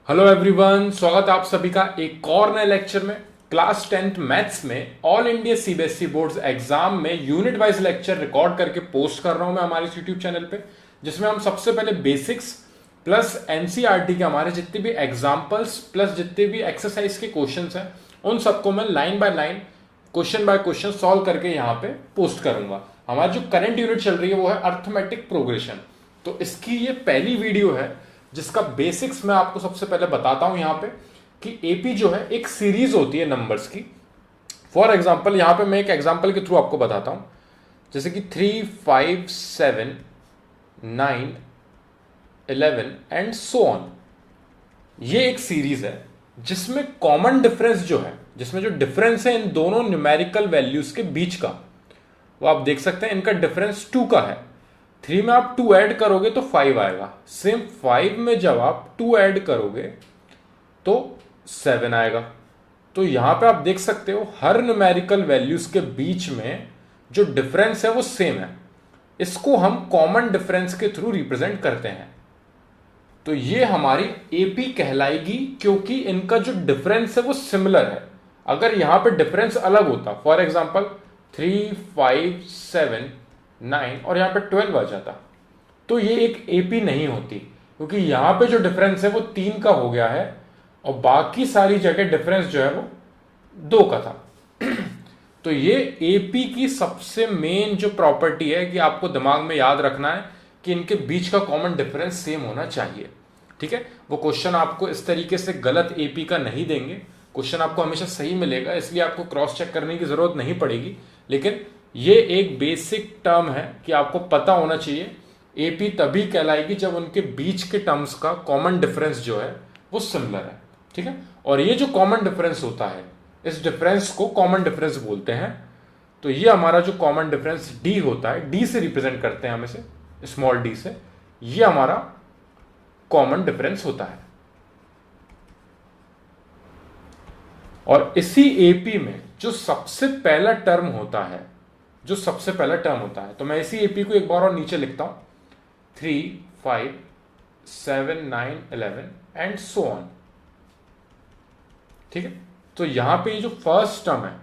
Hello everyone, स्वागत है आप सभी का एक और नए लेक्चर में। क्लास 10th मैथ्स में all India CBSE boards exam में यूनिट वाइज लेक्चर रिकॉर्ड करके पोस्ट कर रहा हूं मैं हमारे यूट्यूब चैनल पे, जिसमें हम सबसे पहले बेसिक्स प्लस एनसीईआरटी के हमारे जितने भी एग्जाम्पल्स प्लस जितने भी एक्सरसाइज के क्वेश्चन हैं उन सबको मैं line by line question by question solve करके यहाँ पे पोस्ट करूंगा। हमारी जो करंट यूनिट चल रही है वो है अर्थमेटिक प्रोग्रेशन। तो इसकी ये पहली वीडियो है जिसका बेसिक्स मैं आपको सबसे पहले बताता हूं यहाँ पे कि एपी जो है एक सीरीज होती है नंबर्स की। फॉर एग्जाम्पल यहाँ पे मैं एक एग्जाम्पल के थ्रू आपको बताता हूं, जैसे कि 3, 5, 7, 9, 11 एंड सो ऑन। ये एक सीरीज है जिसमें कॉमन डिफरेंस जो है, जिसमें जो डिफरेंस है इन दोनों न्यूमेरिकल वैल्यूज के बीच का, वो आप देख सकते हैं इनका डिफरेंस 2 का है। 3 में आप 2 ऐड करोगे तो 5 आएगा। सेम 5 में जब आप 2 ऐड करोगे तो 7 आएगा। तो यहां पे आप देख सकते हो हर न्यूमेरिकल वैल्यूज के बीच में जो डिफरेंस है वो सेम है। इसको हम कॉमन डिफरेंस के थ्रू रिप्रेजेंट करते हैं। तो ये हमारी एपी कहलाएगी क्योंकि इनका जो डिफरेंस है वो सिमिलर है। अगर यहां पे डिफरेंस अलग होता, फॉर एग्जांपल 3, 5, 7, 9 और यहां पे 12 आ जाता, तो ये एक एपी नहीं होती, क्योंकि यहां पे जो डिफरेंस है वो 3 का हो गया है और बाकी सारी जगह डिफरेंस जो है वो 2 का था। तो ये एपी की सबसे मेन जो प्रॉपर्टी है कि आपको दिमाग में याद रखना है कि इनके बीच का कॉमन डिफरेंस सेम होना चाहिए। ठीक है, वो क्वेश्चन आपको इस तरीके से गलत एपी का नहीं देंगे, क्वेश्चन आपको हमेशा सही मिलेगा, इसलिए आपको क्रॉस चेक करने की जरूरत नहीं पड़ेगी। लेकिन ये एक बेसिक टर्म है कि आपको पता होना चाहिए एपी तभी कहलाएगी जब उनके बीच के टर्म्स का कॉमन डिफरेंस जो है वो सिमिलर है। ठीक है, और ये जो कॉमन डिफरेंस होता है इस डिफरेंस को कॉमन डिफरेंस बोलते हैं। तो ये हमारा जो कॉमन डिफरेंस डी होता है, डी से रिप्रेजेंट करते हैं हम इसे, स्मॉल डी से, ये हमारा कॉमन डिफरेंस होता है। और इसी एपी में जो सबसे पहला टर्म होता है, तो मैं इसी एपी को एक बार और नीचे लिखता हूं, 3, 5, 7, 9, 11 एंड सो ऑन। ठीक है, तो यहां पे ये जो फर्स्ट टर्म है,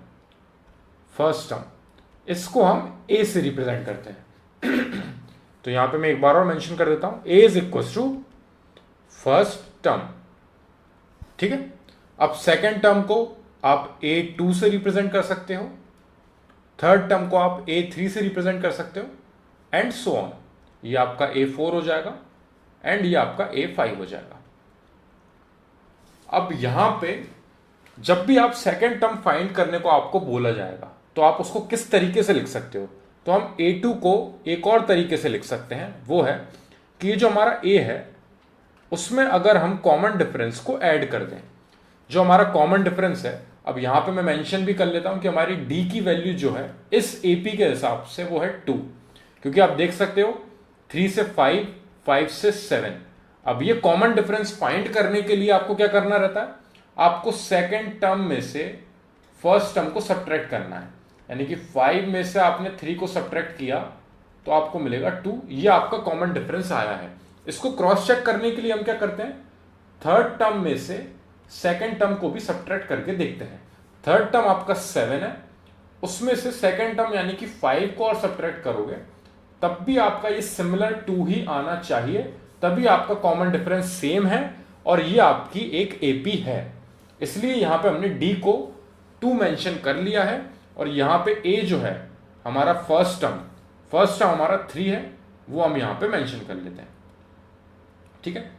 इसको हम ए से रिप्रेजेंट करते हैं। तो यहां पे मैं एक बार और मेंशन कर देता हूं, A is equal to first term. ठीक है, अब सेकेंड टर्म को आप A2 से रिप्रेजेंट कर सकते हो, थर्ड टर्म को आप A3 से रिप्रेजेंट कर सकते हो एंड सो ऑन। ये आपका A4 हो जाएगा एंड ये आपका A5 हो जाएगा। अब यहां पे जब भी आप सेकेंड टर्म फाइंड करने को आपको बोला जाएगा तो आप उसको किस तरीके से लिख सकते हो, तो हम A2 को एक और तरीके से लिख सकते हैं, वो है कि ये जो हमारा A है उसमें अगर हम कॉमन डिफरेंस को ऐड कर दें, जो हमारा कॉमन डिफरेंस है, अब यहां पे मैं मेंशन भी कर लेता हूं कि हमारी डी की वैल्यू जो है इस एपी के हिसाब से वो है 2, क्योंकि आप देख सकते हो 3 से 5, 5 से 7। अब ये कॉमन डिफरेंस फाइंड करने के लिए आपको क्या करना रहता है, आपको सेकेंड टर्म में से फर्स्ट टर्म को सब्ट्रैक्ट करना है, यानी कि 5 में से आपने 3 को सब्ट्रैक्ट किया तो आपको मिलेगा 2। ये आपका कॉमन डिफरेंस आया है। इसको क्रॉस चेक करने के लिए हम क्या करते हैं, थर्ड टर्म में से सेकेंड टर्म को भी सब्ट्रैक्ट करके देखते हैं। थर्ड टर्म आपका 7 है, उसमें से सेकेंड टर्म यानी कि 5 को और सब्ट्रैक्ट करोगे तब भी आपका ये सिमिलर 2 ही आना चाहिए, तभी आपका कॉमन डिफरेंस सेम है और ये आपकी एक एपी है। इसलिए यहां पे हमने डी को 2 मेंशन कर लिया है और यहां पे ए जो है हमारा फर्स्ट टर्म हमारा 3 है, वो हम यहां पे मेंशन कर लेते हैं। ठीक है,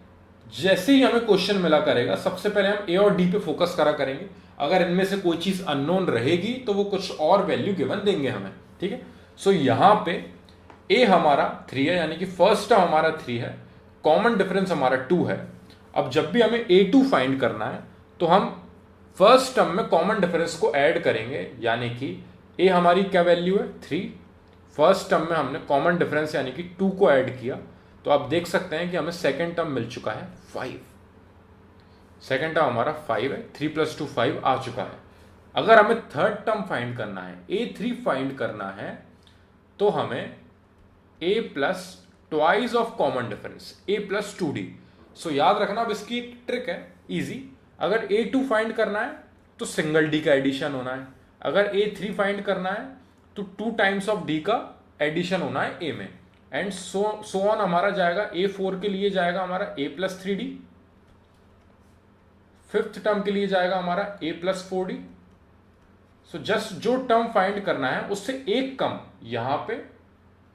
जैसे ही हमें क्वेश्चन मिला करेगा सबसे पहले हम ए और डी पे फोकस करा करेंगे। अगर इनमें से कोई चीज अननोन रहेगी तो वो कुछ और वैल्यू गिवन देंगे हमें। ठीक है, सो यहां पे ए हमारा 3 है, यानी कि फर्स्ट टर्म हमारा 3 है, कॉमन डिफरेंस हमारा 2 है। अब जब भी हमें A2 फाइंड करना है तो हम फर्स्ट टर्म में कॉमन डिफरेंस को ऐड करेंगे, यानी कि ए हमारी क्या वैल्यू है 3, फर्स्ट टर्म में हमने कॉमन डिफरेंस यानी कि 2 को ऐड किया, तो आप देख सकते हैं कि हमें सेकेंड टर्म मिल चुका है 5। सेकेंड टर्म हमारा 5 है, 3 + 2 5 आ चुका है। अगर हमें थर्ड टर्म फाइंड करना है, A3 फाइंड करना है, तो हमें A plus twice of common difference A plus 2D, सो याद रखना, अब इसकी एक ट्रिक है इजी। अगर A2 फाइंड करना है तो सिंगल डी का एडिशन होना है, अगर A3 फाइंड करना है तो 2 टाइम्स ऑफ डी का एडिशन होना है A में, एंड सो ऑन हमारा जाएगा। A4 के लिए जाएगा हमारा A+3D, फिफ्थ टर्म के लिए जाएगा हमारा A+4D। सो जस्ट जो टर्म फाइंड करना है उससे एक कम यहां पे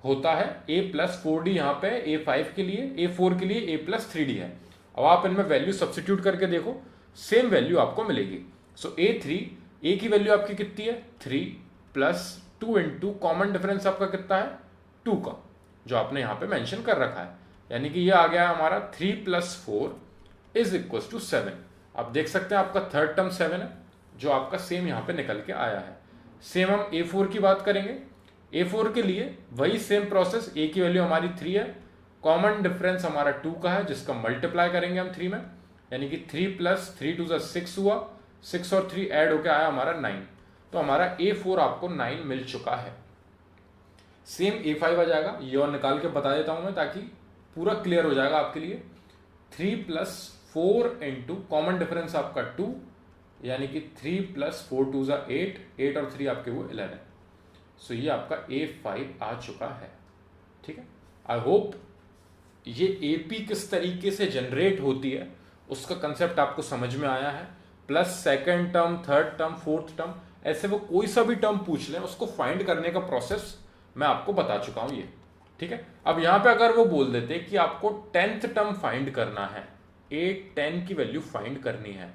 होता है A+4D, यहां पे A5 के लिए, A4 के लिए A+3D है। अब आप इनमें वैल्यू सब्स्टिट्यूट करके देखो, सेम वैल्यू आपको मिलेगी। सो A3, A की वैल्यू आपकी कितनी है 3 प्लस 2 इंटू कॉमन डिफरेंस आपका कितना है 2 का, जो आपने यहां पे मेंशन कर रखा है, यानी कि ये आ गया हमारा 3 + 4 इज इक्वल टू 7। आप देख सकते हैं आपका थर्ड टर्म 7 है, जो आपका सेम यहां पे निकल के आया है। सेम हम A4 की बात करेंगे। A4 के लिए वही सेम प्रोसेस, A की वैल्यू हमारी 3 है, कॉमन डिफरेंस हमारा 2 का है, जिसका मल्टीप्लाई करेंगे हम 3 में, यानी कि 3 + 3 2 6 हुआ, 6 और 3 ऐड होकर आया हमारा 9। तो हमारा A4 आपको 9 मिल चुका है। सेम A5 आ जाएगा, ये और निकाल के बता देता हूं मैं ताकि पूरा क्लियर हो जाएगा आपके लिए। 3 + 4 इंटू कॉमन डिफरेंस आपका 2, यानी कि 3 + 4 2 8, 8 और 3 आपके वो 11। सो ये आपका A5 आ चुका है। ठीक है, आई होप ये AP किस तरीके से जनरेट होती है उसका कंसेप्ट आपको समझ में आया है। Plus second term, third term, fourth term, ऐसे वो कोई सा भी टर्म पूछ लें उसको फाइंड करने का प्रोसेस मैं आपको बता चुका हूं ये। ठीक है, अब यहां पे अगर वो बोल देते कि आपको 10th टर्म फाइंड करना है, A10 की वैल्यू फाइंड करनी है,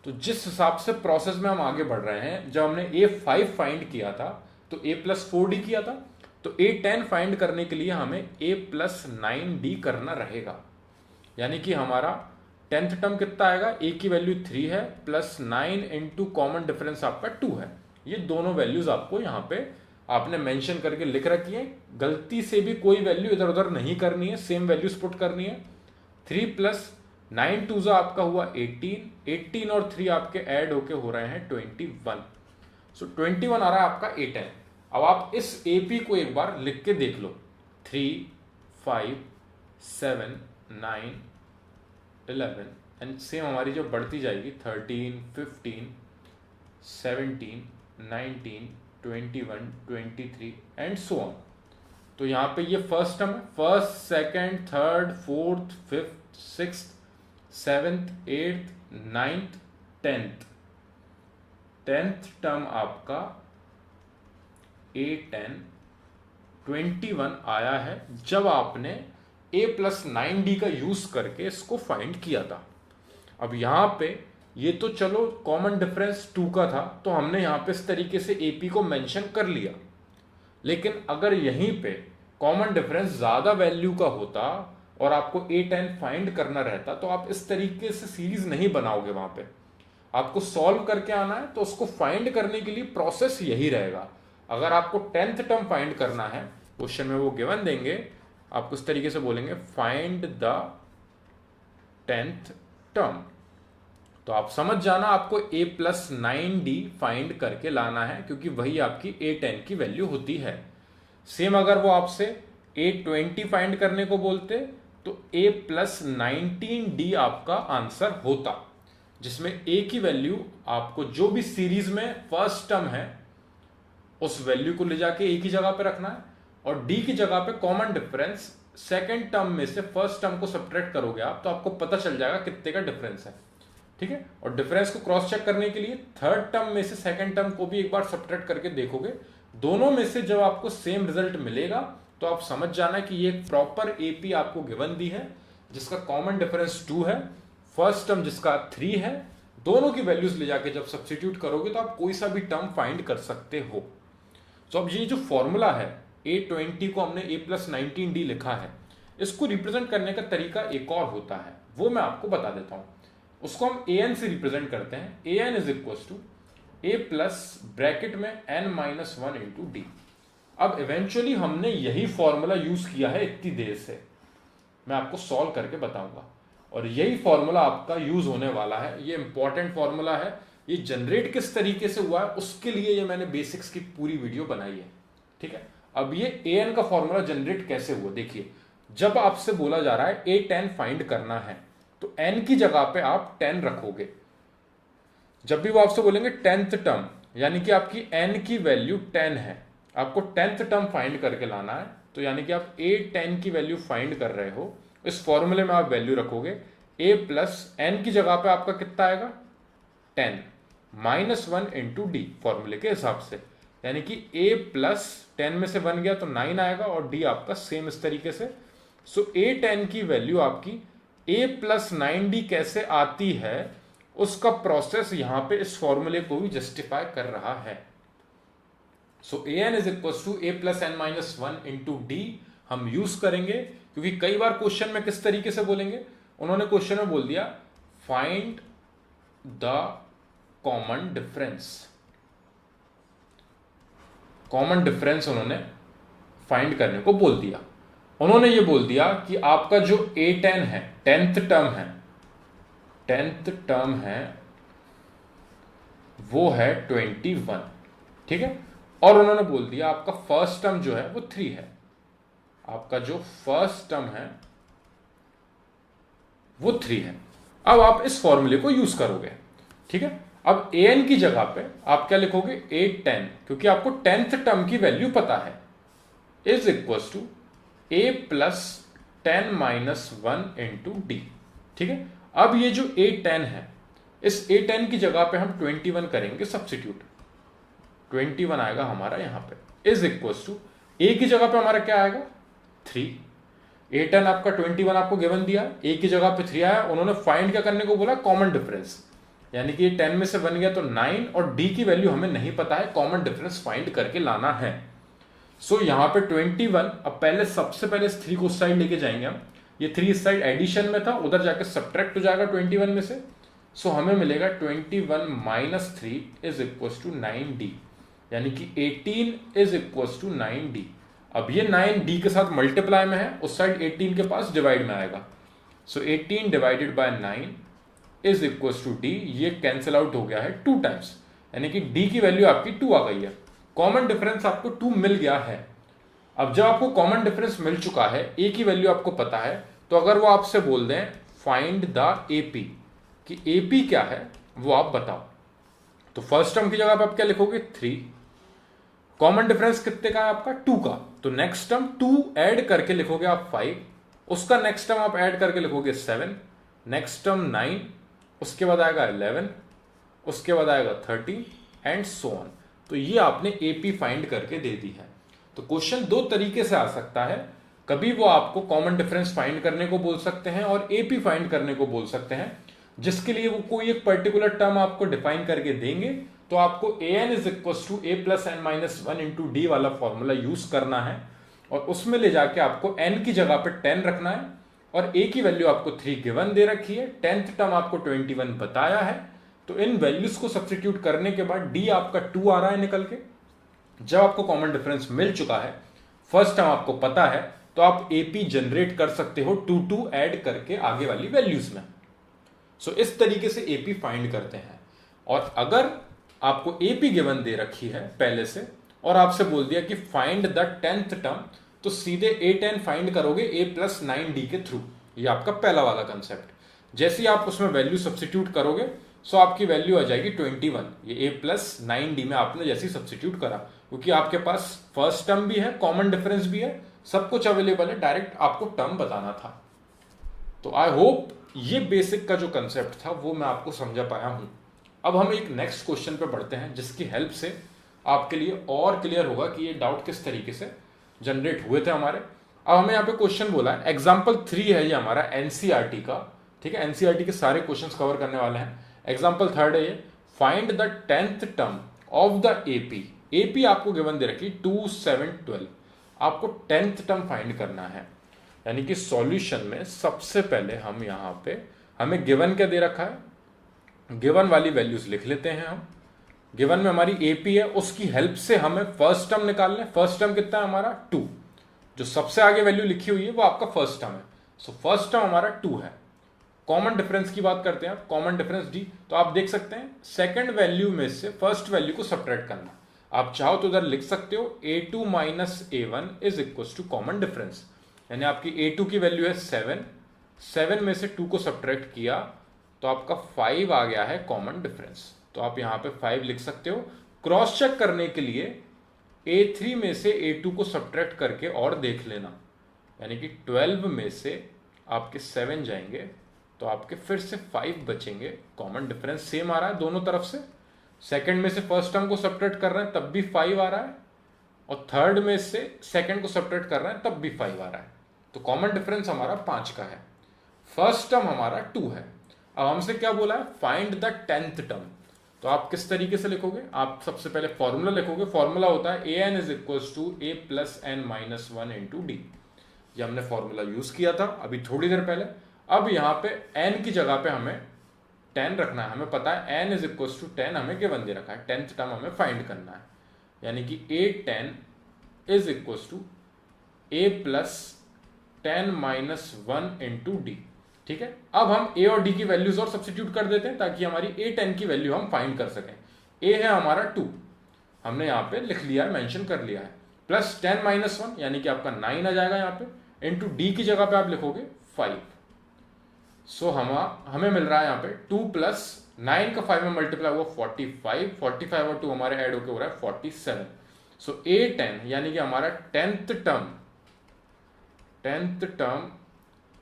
तो जिस हिसाब से प्रोसेस में हम आगे बढ़ रहे हैं, जब हमने A5 फाइंड किया था तो A+4D किया था, तो A10 फाइंड करने के लिए हमें A+9D करना रहेगा। यानी कि हमारा 10th टर्म कितना आएगा, A की वैल्यू 3 है, प्लस 9 इंटू कॉमन डिफरेंस आपका 2 है। ये दोनों वैल्यूज आपको यहाँ पे आपने मेंशन करके लिख रखी है, गलती से भी कोई वैल्यू इधर उधर नहीं करनी है, सेम वैल्यूज पुट करनी है। 3 + 9 2 आपका हुआ 18, 18 और 3 आपके ऐड होके हो रहे हैं 21। सो 21 आ रहा है आपका A10। अब आप इस AP को एक बार लिख के देख लो, 3 5 7 9 11, एंड सेम हमारी जो बढ़ती जाएगी 13 15 17 19 21 23 एंड सो ऑन। तो यहां पे ये फर्स्ट टर्म है, first second third fourth fifth sixth seventh eighth ninth 10th term आपका A10 21 आया है जब आपने A+9D का यूज करके इसको फाइंड किया था। अब यहां पे ये तो चलो कॉमन डिफरेंस 2 का था, तो हमने यहां पे इस तरीके से AP को मेंशन कर लिया, लेकिन अगर यहीं पे कॉमन डिफरेंस ज्यादा वैल्यू का होता और आपको A10 फाइंड करना रहता, तो आप इस तरीके से सीरीज नहीं बनाओगे। वहां पे आपको सॉल्व करके आना है, तो उसको फाइंड करने के लिए प्रोसेस यही रहेगा। अगर आपको 10th टर्म फाइंड करना है, क्वेश्चन में वो गिवन देंगे, आपको इस तरीके से बोलेंगे फाइंड द 10th टर्म, तो आप समझ जाना आपको A+9D फाइंड करके लाना है, क्योंकि वही आपकी A10 की वैल्यू होती है। सेम अगर वो आपसे A20 फाइंड करने को बोलते तो A+19D आपका आंसर होता, जिसमें A की वैल्यू आपको जो भी सीरीज में फर्स्ट टर्म है उस वैल्यू को ले जाके A की जगह पे रखना है, और D की जगह पे कॉमन डिफरेंस सेकेंड टर्म में से फर्स्ट टर्म को सब्ट्रैक्ट करोगे आप, तो आपको पता चल जाएगा कितने का डिफरेंस है। ठीक है, और डिफरेंस को क्रॉस चेक करने के लिए थर्ड टर्म में से सेकंड टर्म को भी एक बार सब्ट्रैक्ट करके देखोगे, दोनों में से जब आपको सेम रिजल्ट मिलेगा तो आप समझ जाना कि ये एक प्रॉपर AP आपको गिवन दी है, जिसका कॉमन डिफरेंस 2 है, फर्स्ट टर्म जिसका 3 है। दोनों की वैल्यूज ले जाके जब सब्स्टिट्यूट करोगे तो आप कोई सा भी टर्म फाइंड कर सकते हो। तो अब ये जो फॉर्मूला है A20 को हमने A+19D लिखा है, इसको रिप्रेजेंट करने का तरीका एक और होता है, वो मैं आपको बता देता हूं। उसको हम AN से रिप्रेजेंट करते हैं। AN is equal to A plus bracket में N-1 इंटू D। अब इवेंचुअली हमने यही फॉर्मूला यूज किया है इतनी देर से, मैं आपको सॉल्व करके बताऊंगा, और यही फॉर्मूला आपका यूज होने वाला है। ये इंपॉर्टेंट फॉर्मूला है, ये जनरेट किस तरीके से हुआ है उसके लिए ये मैंने बेसिक्स की पूरी वीडियो बनाई है। ठीक है, अब ये AN का फॉर्मूला जनरेट कैसे हुआ देखिए। जब आपसे बोला जा रहा है A10 फाइंड करना है तो n की जगह पे आप 10 रखोगे। जब भी वो आपसे बोलेंगे 10th टर्म, यानी कि आपकी n की वैल्यू 10 है, आपको 10th टर्म फाइंड करके लाना है, तो यानी कि आप A10 की वैल्यू फाइंड कर रहे हो, इस फॉर्मूले में आप वैल्यू रखोगे। a प्लस n की जगह पे आपका कितना आएगा 10 माइनस 1 इंटू डी फॉर्मूले के हिसाब से, यानी कि a प्लस 10 में से 1 गया तो 9 आएगा और d आपका सेम इस तरीके से। सो A10 की वैल्यू आपकी a प्लस 9d कैसे आती है उसका प्रोसेस यहां पे इस फॉर्मूले को भी जस्टिफाई कर रहा है। So an is equal to a plus n minus 1 into d हम यूज करेंगे, क्योंकि कई बार क्वेश्चन में किस तरीके से बोलेंगे, उन्होंने क्वेश्चन में बोल दिया find the common difference. Common difference उन्होंने फाइंड करने को बोल दिया। उन्होंने ये बोल दिया कि आपका जो A10 है, 10th टर्म है वो है 21, ठीक है, और उन्होंने बोल दिया आपका फर्स्ट टर्म जो है वो 3 है। आपका जो फर्स्ट टर्म है वो 3 है। अब आप इस फॉर्मूले को यूज करोगे, ठीक है। अब an की जगह पे आप क्या लिखोगे A10, क्योंकि आपको 10th टर्म की वैल्यू पता है, is equal to a plus 10 minus 1 into d, ठीक है। अब ये जो A10 है, इस A10 की जगह पे हम 21 करेंगे सब्स्टिट्यूट, 21 आएगा हमारा यहां पे, इज इक्वल टू a की जगह पे हमारा क्या आएगा 3। A10 आपका 21 आपको गिवन दिया, a की जगह पे 3 आया, उन्होंने फाइंड क्या करने को बोला कॉमन डिफरेंस, यानी कि 10 में से 1 गया तो 9 और d की वैल्यू हमें नहीं पता है, कॉमन डिफरेंस फाइंड करके लाना है। सो यहां पे 21, अब पहले सबसे पहले इस 3 को उस साइड लेके जाएंगे हम, ये 3 इस साइड एडिशन में था, उधर जाके सब्ट्रैक्ट हो जाएगा 21 में से। सो हमें मिलेगा 21 minus 3 is equal to 9d, यानी कि 18 इज इक्वल टू 9d। अब ये 9d के साथ मल्टीप्लाई में है, उस साइड 18 के पास डिवाइड में आएगा। So 18 divided by 9 is equal to d, ये कैंसिल आउट हो गया है 2 टाइम्स, यानी कि d की वैल्यू आपकी 2 आ गई है। कॉमन डिफरेंस आपको 2 मिल गया है। अब जब आपको कॉमन डिफरेंस मिल चुका है, a की वैल्यू आपको पता है, तो अगर वो आपसे बोल दें फाइंड द AP, कि AP क्या है वो आप बताओ, तो फर्स्ट टर्म की जगह पे आप क्या लिखोगे 3, कॉमन डिफरेंस कितने का है आपका 2 का, तो नेक्स्ट टर्म 2 ऐड करके लिखोगे आप 5, उसका नेक्स्ट टर्म आप ऐड करके लिखोगे 7, नेक्स्ट टर्म 9, उसके बाद आएगा 11, उसके बाद आएगा 13 एंड सो ऑन। तो ये आपने AP फाइंड करके दे दी है। तो क्वेश्चन 2 तरीके से आ सकता है, कभी वो आपको कॉमन डिफरेंस फाइंड करने को बोल सकते हैं और AP फाइंड करने को बोल सकते हैं, जिसके लिए वो कोई एक पर्टिकुलर टर्म आपको डिफाइन करके देंगे, तो आपको an is equal to a plus n minus 1 into d वाला फॉर्मूला यूज करना है, और उसमें ले जाके आपको n की जगह पे 10 रखना है, और a की वैल्यू आपको 3 गिवन दे रखी है, 10th टर्म आपको 21 बताया है, तो इन वैल्यूज को सब्स्टिट्यूट करने के बाद d आपका 2 आ रहा है निकल के। जब आपको कॉमन डिफरेंस मिल चुका है, फर्स्ट टर्म आपको पता है, तो आप AP जनरेट कर सकते हो 2 ऐड करके आगे वाली वैल्यूज में। सो इस तरीके से AP फाइंड करते हैं। और अगर आपको AP गिवन दे रखी है पहले से और आपसे बोल दिया कि फाइंड द 10th टर्म, तो सीधे A10 फाइंड करोगे a प्लस 9d के थ्रू। ये आपका पहला वाला कंसेप्ट। जैसे ही आप उसमें वैल्यू सब्स्टिट्यूट करोगे, सो आपकी वैल्यू आ जाएगी 21, ये a प्लस 9d में आपने जैसे ही सब्स्टिट्यूट करा, क्योंकि आपके पास फर्स्ट टर्म भी है, कॉमन डिफरेंस भी है, सब कुछ अवेलेबल है, डायरेक्ट आपको टर्म बताना था। तो आई होप ये बेसिक का जो कंसेप्ट था वो मैं आपको समझा पाया हूं। अब हम एक नेक्स्ट क्वेश्चन पे बढ़ते हैं, जिसकी हेल्प से आपके लिए और क्लियर होगा कि ये डाउट किस तरीके से जनरेट हुए थे हमारे। अब हमें यहाँ पे क्वेश्चन बोला है, एग्जाम्पल 3 है ये हमारा NCERT का, ठीक है, NCERT के सारे क्वेश्चंस कवर करने वाले हैं। एग्जाम्पल 3 है ये, find the 10th term of the AP आपको गिवन दे रखी 2, 7, 12, आपको 10th टर्म फाइंड करना है। यानी कि सॉल्यूशन में सबसे पहले हम यहाँ पे, हमें गिवन क्या दे रखा है, गिवन वाली वैल्यूज लिख लेते हैं हम। गिवन में हमारी AP है, उसकी हेल्प से हमें फर्स्ट टर्म निकालना है। फर्स्ट टर्म कितना है हमारा 2, जो सबसे आगे वैल्यू लिखी हुई है वो आपका फर्स्ट टर्म है। सो फर्स्ट टर्म हमारा 2 है। कॉमन डिफरेंस की बात करते हैं, कॉमन डिफरेंस D, तो आप देख सकते हैं सेकंड वैल्यू में से फर्स्ट वैल्यू को सब्ट्रैक्ट करना। आप चाहो तो उधर लिख सकते हो A2 minus A1 is equal to common difference, यानी आपकी A2 की वैल्यू है 7, 7 में से 2 को सब्ट्रैक्ट किया तो आपका 5 आ गया है कॉमन डिफरेंस। तो आप यहाँ पे 5 लिख सकते हो। क्रॉस चेक करने के लिए A3 में से A2 को सब्ट्रैक्ट करके और देख लेना, यानी कि 12 में से आपके 7 जाएंगे तो आपके फिर से 5 बचेंगे। कॉमन डिफरेंस सेम आ रहा है दोनों तरफ से। सेकंड में से फर्स्ट टर्म को सब्ट्रैक्ट कर रहे हैं तब भी 5 आ रहा है, और थर्ड में से सेकंड को सब्ट्रैक्ट कर रहे हैं तब भी 5 आ रहा है। तो कॉमन डिफरेंस हमारा 5 का है। फर्स्ट टर्म हमारा 2 है। अब हमसे क्या बोला है, फाइंड द 10th टर्म। तो आप किस तरीके से लिखोगे, आप सबसे पहले फॉर्मूला लिखोगे। फॉर्मूला होता है an is equals to a plus n minus 1 into d. ये हमने फॉर्मूला यूज किया था अभी थोड़ी देर पहले। अब यहाँ पे n की जगह पे हमें 10 रखना है। हमें पता है n इज इक्वल्स टू 10 हमें गिवन दे रखा है, 10th टर्म हमें फाइंड करना है, यानी कि a10 is equals to a plus 10 minus 1 into d. ठीक है, अब हम a और d की वैल्यूज और सब्स्टिट्यूट कर देते हैं ताकि हमारी a10 की वैल्यू हम फाइंड कर सकें। a है हमारा 2, हमने यहाँ पे लिख लिया है, मेंशन कर लिया है, प्लस 10 माइनस 1 यानी कि आपका 9 आ जाएगा यहाँ पे, इंटू डी की जगह पे आप लिखोगे 5। सो हमें मिल रहा है यहाँ पे 2 प्लस 9 का 5 में मल्टीप्लाई हुआ 45, 45 और 2 हमारे ऐड होकर हो रहा है 47। सो a10 यानी कि हमारा 10th term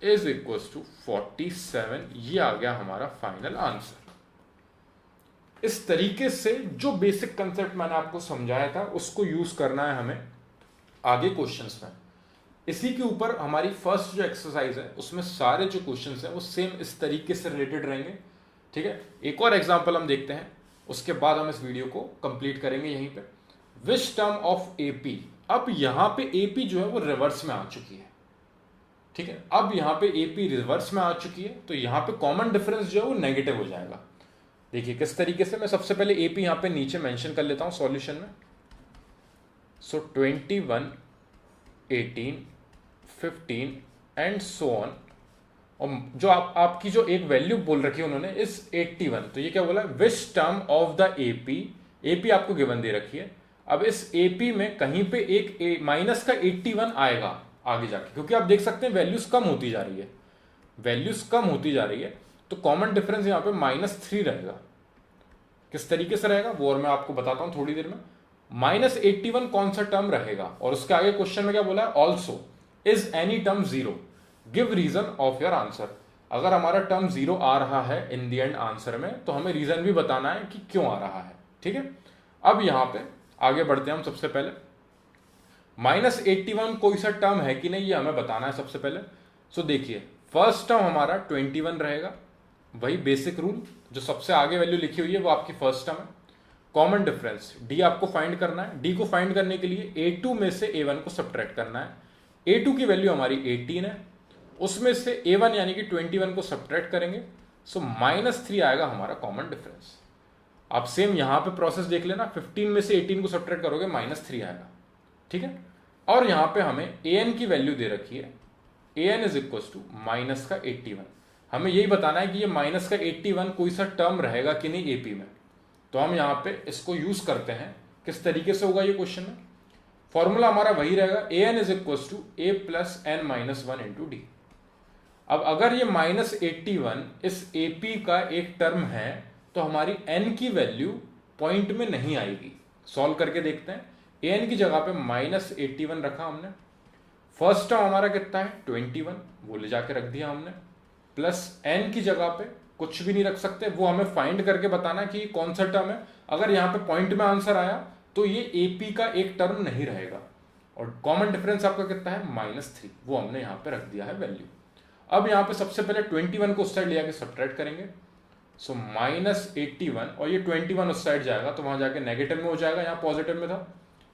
is equals to 47। ये आ गया हमारा फाइनल आंसर। इस तरीके से जो बेसिक कंसेप्ट मैंने आपको समझाया था उसको यूज करना है हमें आगे क्वेश्चंस में। इसी के ऊपर हमारी फर्स्ट जो एक्सरसाइज है उसमें सारे जो क्वेश्चंस हैं वो सेम इस तरीके से रिलेटेड रहेंगे। ठीक है, एक और एग्जांपल हम देखते हैं, उसके बाद हम इस वीडियो को कंप्लीट करेंगे यहीं पे। Which term of AP. अब यहां पे एपी जो है वो रिवर्स में आ चुकी है। ठीक है, अब यहां पे एपी रिवर्स में आ चुकी है तो यहां पे कॉमन डिफरेंस जो है वो नेगेटिव हो जाएगा। देखिए किस तरीके से, मैं सबसे पहले एपी यहां पे नीचे मेंशन कर लेता हूं सॉल्यूशन में। सो 21, 18, 15 एंड सो ऑन। और जो आपकी जो एक वैल्यू बोल रखी है उन्होंने इस 81, तो ये क्या बोला, which term of the AP. AP आपको गिवन दे रखी है। अब इस एपी में कहीं पे एक माइनस का 81 आएगा आगे जाके, क्योंकि आप देख सकते हैं वैल्यूज कम होती जा रही है, वैल्यूज कम होती जा रही है, तो कॉमन डिफरेंस यहां पे -3 रहेगा। किस तरीके से रहेगा वो और मैं आपको बताता हूं थोड़ी देर में। -81 कौन सा टर्म रहेगा, और उसके आगे क्वेश्चन में क्या बोला है, also is any term 0, give reason of your answer. अगर हमारा टर्म 0 आ रहा है इन द एंड आंसर में तो हमें रीजन भी बताना है कि क्यों आ रहा है। ठीक है, अब यहां पे आगे बढ़ते हैं हम। सबसे पहले -81 कोई सा टर्म है कि नहीं ये हमें बताना है सबसे पहले। सो देखिए फर्स्ट टर्म हमारा 21 रहेगा, वही बेसिक रूल, जो सबसे आगे वैल्यू लिखी हुई है वो आपकी फर्स्ट टर्म है। कॉमन डिफरेंस डी आपको फाइंड करना है। डी को फाइंड करने के लिए A2 में से A1 को सब्ट्रैक्ट करना है। A2 की वैल्यू हमारी 18 है, उसमें से A1 यानी कि 21 को सब्ट्रैक्ट करेंगे, सो -3 आएगा हमारा कॉमन डिफरेंस। आप सेम यहां पे प्रोसेस देख लेना, 15 में से 18 को सब्ट्रैक्ट करोगे -3 आएगा। ठीक है, और यहां पे हमें an की वैल्यू दे रखी है, an is equal to minus का 81। हमें यही बताना है कि ये माइनस का 81 कोई सा टर्म रहेगा कि नहीं एपी में। तो हम यहां पे इसको यूज करते हैं। किस तरीके से होगा ये क्वेश्चन में, फॉर्मूला हमारा वही रहेगा, an is equal to a plus n minus 1 into d. अब अगर ये -81 इस एपी का एक टर्म है तो हमारी n की वैल्यू पॉइंट में नहीं आएगी। सॉल्व करके देखते हैं। an की जगह पे -81 रखा हमने, फर्स्ट टर्म हमारा कितना है 21, वो ले जाके रख दिया हमने, प्लस n की जगह पे कुछ भी नहीं रख सकते, वो हमें फाइंड करके बताना है कि कौन सा टर्म है। अगर यहाँ पे पॉइंट में आंसर आया तो ये एपी का एक टर्म नहीं रहेगा। और कॉमन डिफरेंस आपका कितना है -3, वो हमने यहाँ पे रख दिया है वैल्यू। अब यहाँ पे सबसे पहले 21 को उस साइड ले जाके सब्ट्रैक्ट करेंगे, सो -81 और ये 21 उस साइड जाएगा तो वहां जाके नेगेटिव में हो जाएगा, यहाँ पॉजिटिव में था,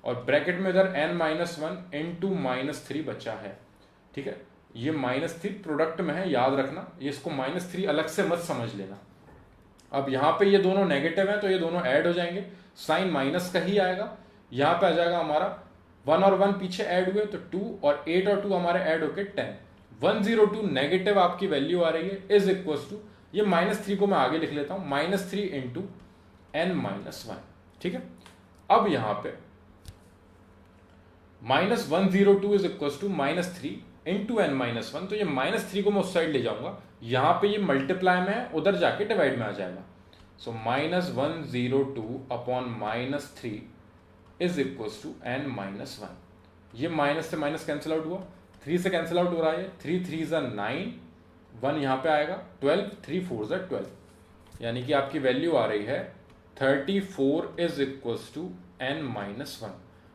और ब्रैकेट में इधर n-1 इंटू -3 बचा है। ठीक है, ये -3 प्रोडक्ट में है, याद रखना, ये इसको -3 अलग से मत समझ लेना। अब यहाँ पे ये दोनों नेगेटिव है तो ये दोनों ऐड हो जाएंगे, साइन माइनस का ही आएगा। यहाँ पे आ जाएगा हमारा 1 और 1 पीछे ऐड हुए तो 2, और 8 और 2 हमारे ऐड होके 10। 102 नेगेटिव आपकी वैल्यू आ रही है, इज इक्वल टू, ये -3 को मैं आगे लिख लेता हूं, -3 इंटू n-1। ठीक है, अब यहां पे -102 is equal to -3 into n minus one, तो ये -3 को मैं उस साइड ले जाऊंगा, यहाँ पे ये मल्टीप्लाई में है, उधर जाके डिवाइड में आ जाएगा। So -102 upon -3 is equal to n minus one. ये माइनस से माइनस कैंसिल आउट हुआ, 3 से कैंसिल आउट हो रहा है, 3 3 9, 1 यहाँ पे आएगा, 12, 3 4 12, यानी कि आपकी वैल्यू आ रही है 34 is equal to n minus one.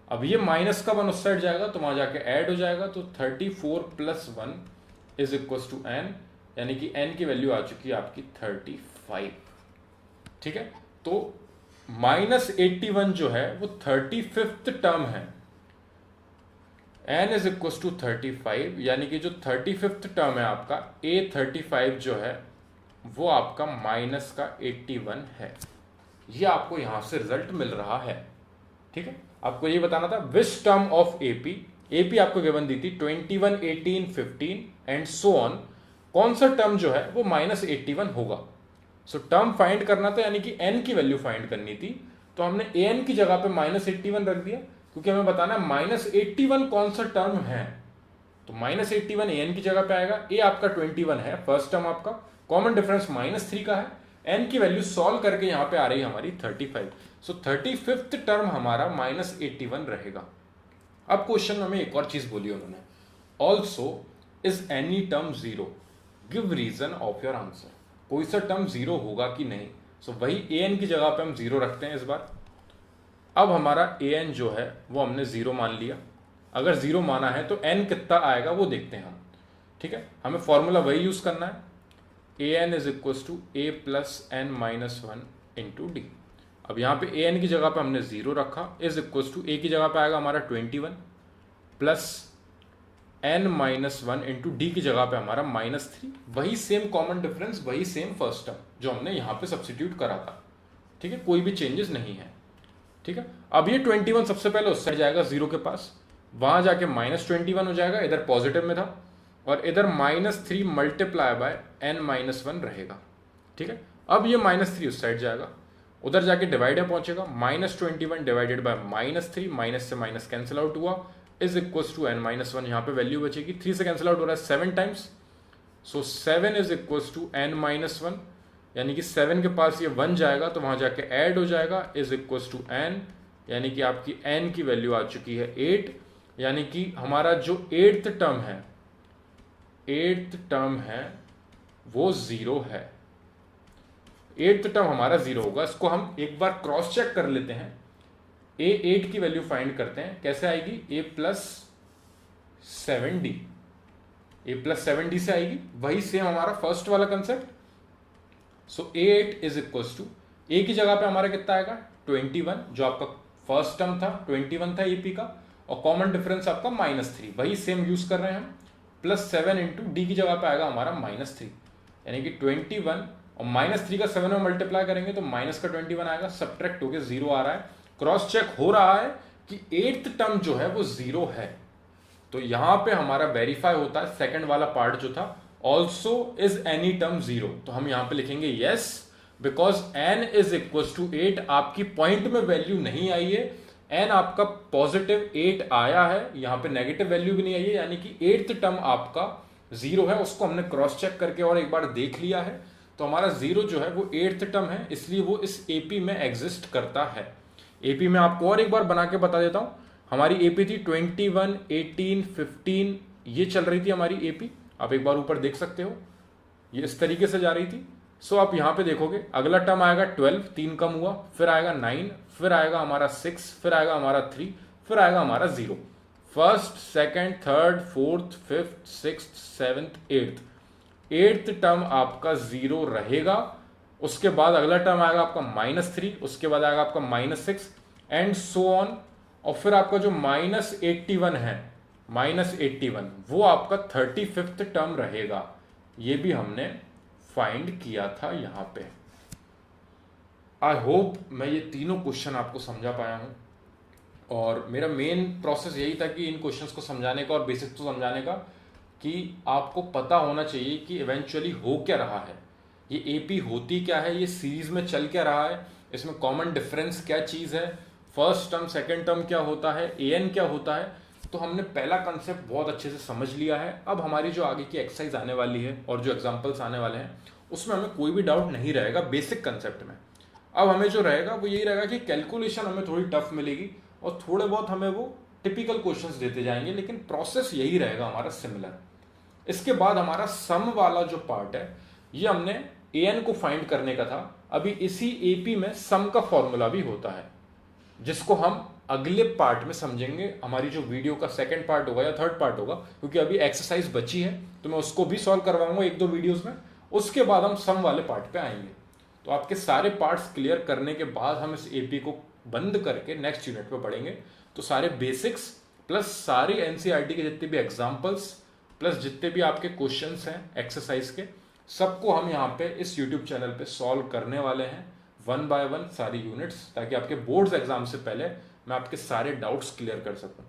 अब ये माइनस का 1 उस साइड जाएगा तो वहां जाके ऐड हो जाएगा, तो 34 plus 1 is equal to n, यानी कि n की वैल्यू आ चुकी है आपकी 35। ठीक है, तो -81 जो है वो 35th टर्म है, n इज इक्वल टू 35, यानी कि जो 35th टर्म है आपका A35 जो है वो आपका माइनस का 81 है। ये आपको यहां से रिजल्ट मिल रहा है। ठीक है, आपको ये बताना था विच टर्म ऑफ एपी आपको गिवन दी थी 21, 18, 15 एंड सो ऑन, कौन सा टर्म जो है वो -81 होगा। सो टर्म फाइंड करना था, यानी कि n की वैल्यू फाइंड करनी थी, तो हमने an की जगह पे -81 रख दिया, क्योंकि हमें बताना है -81 कौन सा टर्म है। तो -81 an की जगह पे आएगा, a आपका 21 है, फर्स्ट टर्म आपका, कॉमन डिफरेंस -3 का है, n की वैल्यू सॉल्व करके यहां पे आ रही है हमारी 35। सो 35th टर्म हमारा -81 रहेगा। अब क्वेश्चन में हमें एक और चीज बोली उन्होंने, also is any term zero, give reason of your answer. कोई सा टर्म जीरो होगा कि नहीं। सो वही an की जगह पे हम जीरो रखते हैं इस बार। अब हमारा an जो है वो हमने जीरो मान लिया, अगर जीरो माना है तो n कितना आएगा वो देखते हैं हम। ठीक है, हमें फॉर्मूला वही यूज करना है, an is equal to a plus n minus one into d. अब यहाँ पे an की जगह पे हमने जीरो रखा, इज इक्वल टू a की जगह पे आएगा हमारा 21 plus n minus one into D की जगह पे हमारा -3, वही सेम कॉमन डिफरेंस, वही सेम फर्स्ट टर्म जो हमने यहाँ पे सब्सिट्यूट करा था। ठीक है, कोई भी चेंजेस नहीं है। ठीक है, अब ये 21 सबसे पहले उस साइड जाएगा जीरो के पास, वहां जाके -21 हो जाएगा, इधर पॉजिटिव में था, और इधर -3 multiply by n minus one रहेगा। ठीक है, अब ये -3 उस साइड जाएगा, उधर जाके डिवाइड में पहुंचेगा, -21 डिवाइडेड बाय -3, माइनस से माइनस कैंसिल आउट हुआ, is equal to n minus one, यहाँ पे वैल्यू बचेगी, 3 से कैंसिल आउट हो रहा है 7 times, so 7 is equal to n minus one, यानी कि 7 के पास ये 1 जाएगा तो वहां जाके ऐड हो जाएगा, इज इक्वल टू n, यानी कि आपकी n की वैल्यू आ चुकी है 8, यानी कि हमारा जो 8th टर्म है वो जीरो है। 8th टर्म हमारा जीरो होगा। इसको हम एक बार क्रॉस चेक कर लेते हैं, a8 की वैल्यू फाइंड करते हैं, कैसे आएगी, a plus 7d, a plus 7d से आएगी, वही सेम हमारा फर्स्ट वाला concept. So a8 is equal to, a की जगह पे हमारा कितना आएगा 21, जो आपका फर्स्ट टर्म था 21 था ap का, और कॉमन डिफरेंस आपका -3, वही सेम यूज कर रहे हैं हम, प्लस 7 इंटू डी की जगह पे आएगा हमारा -3, यानी कि 21 और -3 का 7 में मल्टीप्लाई करेंगे तो माइनस का 21 आएगा, सब्ट्रैक्ट होके जीरो आ रहा है, क्रॉस चेक हो रहा है कि 8th टर्म जो है वो जीरो है। तो यहां पे हमारा वेरीफाई होता है सेकंड वाला पार्ट जो था, also is any term zero, तो हम यहां पे लिखेंगे yes, because n is equal to 8, आपकी पॉइंट में वैल्यू नहीं आई है, n आपका पॉजिटिव 8 आया है, यहां पे नेगेटिव वैल्यू भी नहीं आई है, यानी कि 8th टर्म आपका जीरो है। उसको हमने क्रॉस चेक करके और एक बार देख लिया है, तो हमारा जीरो जो है वो 8th टर्म है, इसलिए वो इस एपी में एग्जिस्ट करता है। एपी में आपको और एक बार बना के बता देता हूं, हमारी एपी थी 21, 18, 15, ये चल रही थी हमारी एपी, आप एक बार ऊपर देख सकते हो, ये इस तरीके से जा रही थी। सो आप यहां पे देखोगे अगला टर्म आएगा 12, 3 कम हुआ, फिर आएगा 9, फिर आएगा हमारा 6, फिर आएगा हमारा 3, फिर आएगा हमारा 0, first, second, third, fourth, fifth, sixth, seventh, 8th term आपका जीरो रहेगा। उसके बाद अगला टर्म आएगा आपका -3, उसके बाद आएगा आपका -6 एंड सो ऑन, और फिर आपका जो -81 है, -81 वो आपका 35th टर्म रहेगा। ये भी हमने फाइंड किया था यहां पे। आई होप मैं ये तीनों क्वेश्चन आपको समझा पाया हूं, और मेरा मेन प्रोसेस यही था कि इन क्वेश्चंस को समझाने का और बेसिक्स को समझाने का, कि आपको पता होना चाहिए कि इवेंचुअली हो क्या रहा है, ये एपी होती क्या है, ये सीरीज में चल क्या रहा है, इसमें कॉमन डिफरेंस क्या चीज है, फर्स्ट टर्म सेकंड टर्म क्या होता है, एन क्या होता है, तो हमने पहला कंसेप्ट बहुत अच्छे से समझ लिया है। अब हमारी जो आगे की एक्सरसाइज आने वाली है और जो एग्जाम्पल्स आने वाले हैं उसमें हमें कोई भी डाउट नहीं रहेगा बेसिक कंसेप्ट में। अब हमें जो रहेगा वो यही रहेगा कि कैलकुलेशन हमें थोड़ी टफ मिलेगी और थोड़े बहुत हमें वो टिपिकल क्वेश्चंस देते जाएंगे, लेकिन प्रोसेस यही रहेगा हमारा सिमिलर। इसके बाद हमारा सम वाला जो पार्ट है ये हमने an को फाइंड करने का था। अभी इसी एपी में सम का फॉर्मूला भी होता है जिसको हम अगले पार्ट में समझेंगे। हमारी जो वीडियो का सेकंड पार्ट होगा या थर्ड पार्ट होगा, क्योंकि अभी एक्सरसाइज बची है तो मैं उसको भी सॉल्व करवाऊंगा एक दो वीडियोस में। उसके बाद हम सम वाले पार्ट पे आएंगे। तो आपके सारे पार्ट्स क्लियर करने के बाद हम इस एपी को बंद करके नेक्स्ट यूनिट पे पढ़ेंगे। तो सारे बेसिक्स प्लस सारी एनसीईआरटी के जितने भी एग्जाम्पल्स प्लस जितने भी आपके क्वेश्चंस हैं एक्सरसाइज के, सबको हम यहाँ पे इस यूट्यूब चैनल पे सॉल्व करने वाले हैं वन बाय वन सारी यूनिट्स, ताकि आपके बोर्ड्स एग्जाम से पहले मैं आपके सारे डाउट्स क्लियर कर सकूं।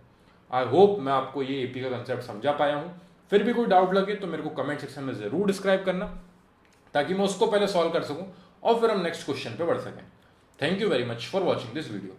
आई होप मैं आपको ये एपी का कंसेप्ट समझा पाया हूं। फिर भी कोई डाउट लगे तो मेरे को कमेंट सेक्शन में जरूर डिस्क्राइब करना, ताकि मैं उसको पहले सॉल्व कर सकूं और फिर हम नेक्स्ट क्वेश्चन पे बढ़ सकें। Thank you very much for watching this video.